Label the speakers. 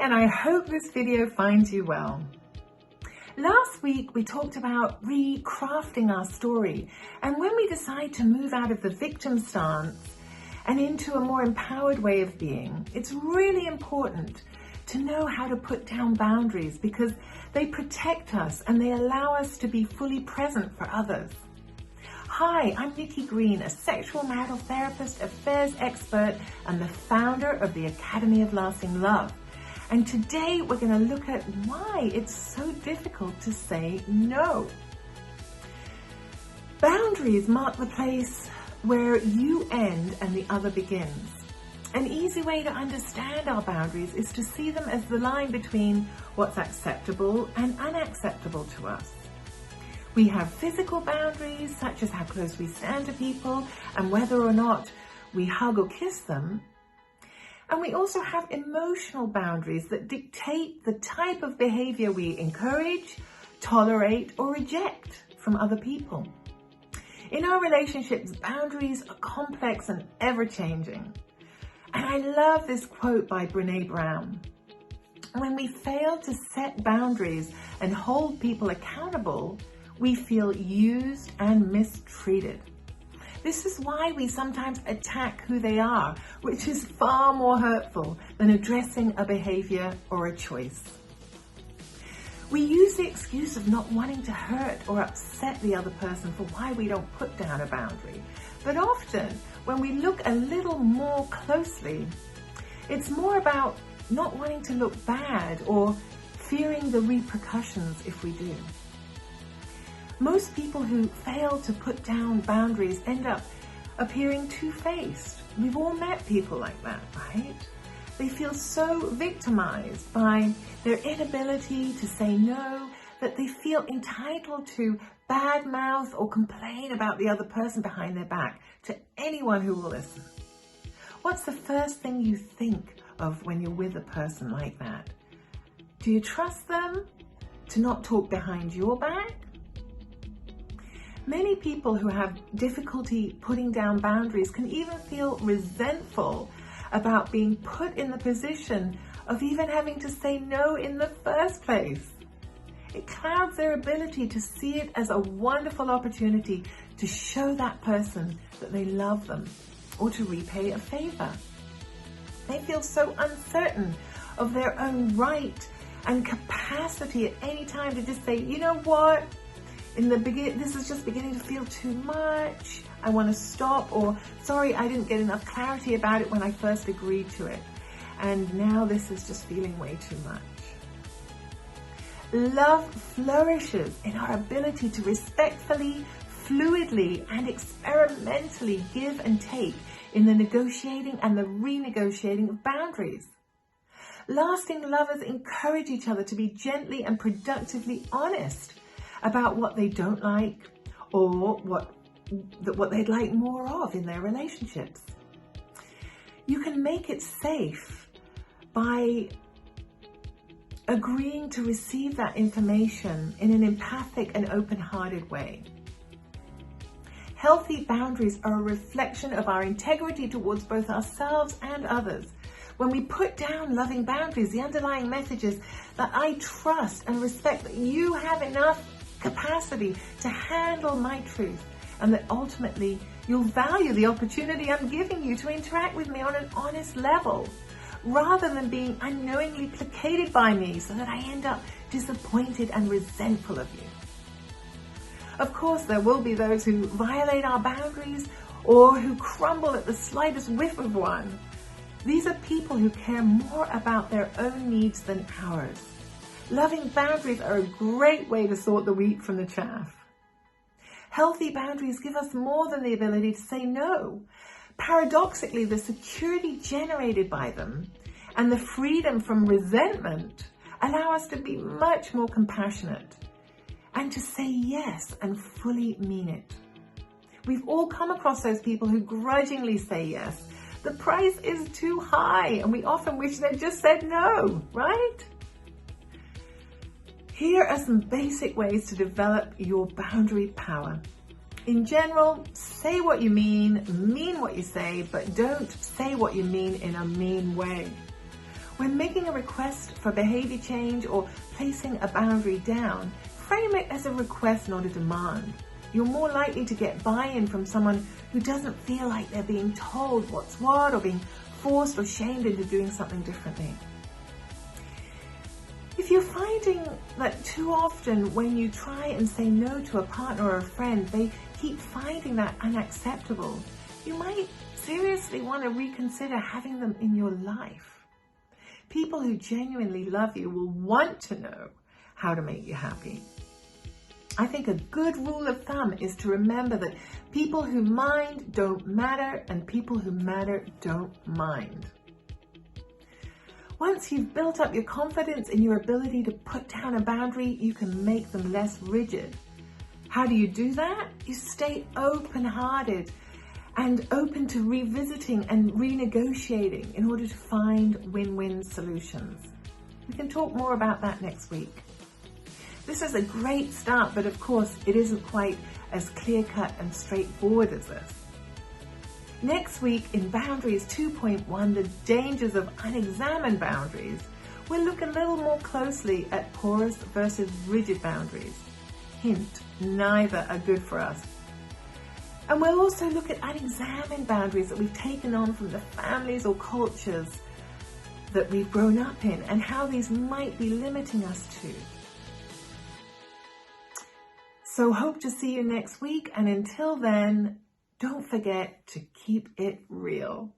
Speaker 1: and I hope this video finds you well. Last week we talked about recrafting our story, and when we decide to move out of the victim stance and into a more empowered way of being, it's really important to know how to put down boundaries because they protect us and they allow us to be fully present for others. Hi, I'm Nikki Green, a sexual marital therapist, affairs expert, and the founder of the Academy of Lasting Love. And today we're going to look at why it's so difficult to say no. Boundaries mark the place where you end and the other begins. An easy way to understand our boundaries is to see them as the line between what's acceptable and unacceptable to us. We have physical boundaries, such as how close we stand to people and whether or not we hug or kiss them. And we also have emotional boundaries that dictate the type of behavior we encourage, tolerate, or reject from other people. In our relationships, boundaries are complex and ever-changing. And I love this quote by Brené Brown. When we fail to set boundaries and hold people accountable, we feel used and mistreated. This is why we sometimes attack who they are, which is far more hurtful than addressing a behavior or a choice. We use the excuse of not wanting to hurt or upset the other person for why we don't put down a boundary. But often, when we look a little more closely, it's more about not wanting to look bad or fearing the repercussions if we do. Most people who fail to put down boundaries end up appearing two-faced. We've all met people like that, right? They feel so victimized by their inability to say no that they feel entitled to badmouth or complain about the other person behind their back to anyone who will listen. What's the first thing you think of when you're with a person like that? Do you trust them to not talk behind your back? Many people who have difficulty putting down boundaries can even feel resentful about being put in the position of even having to say no in the first place. It clouds their ability to see it as a wonderful opportunity to show that person that they love them or to repay a favor. They feel so uncertain of their own right and capacity at any time to just say, you know what? This is just beginning to feel too much. I want to stop, or sorry, I didn't get enough clarity about it when I first agreed to it. And now this is just feeling way too much. Love flourishes in our ability to respectfully, fluidly, and experimentally give and take in the negotiating and the renegotiating of boundaries. Lasting lovers encourage each other to be gently and productively honest about what they don't like or what they'd like more of in their relationships. You can make it safe by agreeing to receive that information in an empathic and open-hearted way. Healthy boundaries are a reflection of our integrity towards both ourselves and others. When we put down loving boundaries, the underlying message is that I trust and respect that you have enough capacity to handle my truth, and that ultimately you'll value the opportunity I'm giving you to interact with me on an honest level, rather than being unknowingly placated by me so that I end up disappointed and resentful of you. Of course, there will be those who violate our boundaries or who crumble at the slightest whiff of one. These are people who care more about their own needs than ours. Loving boundaries are a great way to sort the wheat from the chaff. Healthy boundaries give us more than the ability to say no. Paradoxically, the security generated by them and the freedom from resentment allow us to be much more compassionate and to say yes and fully mean it. We've all come across those people who grudgingly say yes. The price is too high and we often wish they'd just said no, right? Here are some basic ways to develop your boundary power. In general, say what you mean what you say, but don't say what you mean in a mean way. When making a request for behavior change or placing a boundary down, frame it as a request, not a demand. You're more likely to get buy-in from someone who doesn't feel like they're being told what's what or being forced or shamed into doing something differently. If you're finding that too often when you try and say no to a partner or a friend, they keep finding that unacceptable, you might seriously want to reconsider having them in your life. People who genuinely love you will want to know how to make you happy. I think a good rule of thumb is to remember that people who mind don't matter and people who matter don't mind. Once you've built up your confidence in your ability to put down a boundary, you can make them less rigid. How do you do that? You stay open-hearted and open to revisiting and renegotiating in order to find win-win solutions. We can talk more about that next week. This is a great start, but of course it isn't quite as clear-cut and straightforward as this. Next week in Boundaries 2.1, the dangers of unexamined boundaries, we'll look a little more closely at porous versus rigid boundaries. Hint, neither are good for us. And we'll also look at unexamined boundaries that we've taken on from the families or cultures that we've grown up in and how these might be limiting us too. So hope to see you next week, and until then, don't forget to keep it real.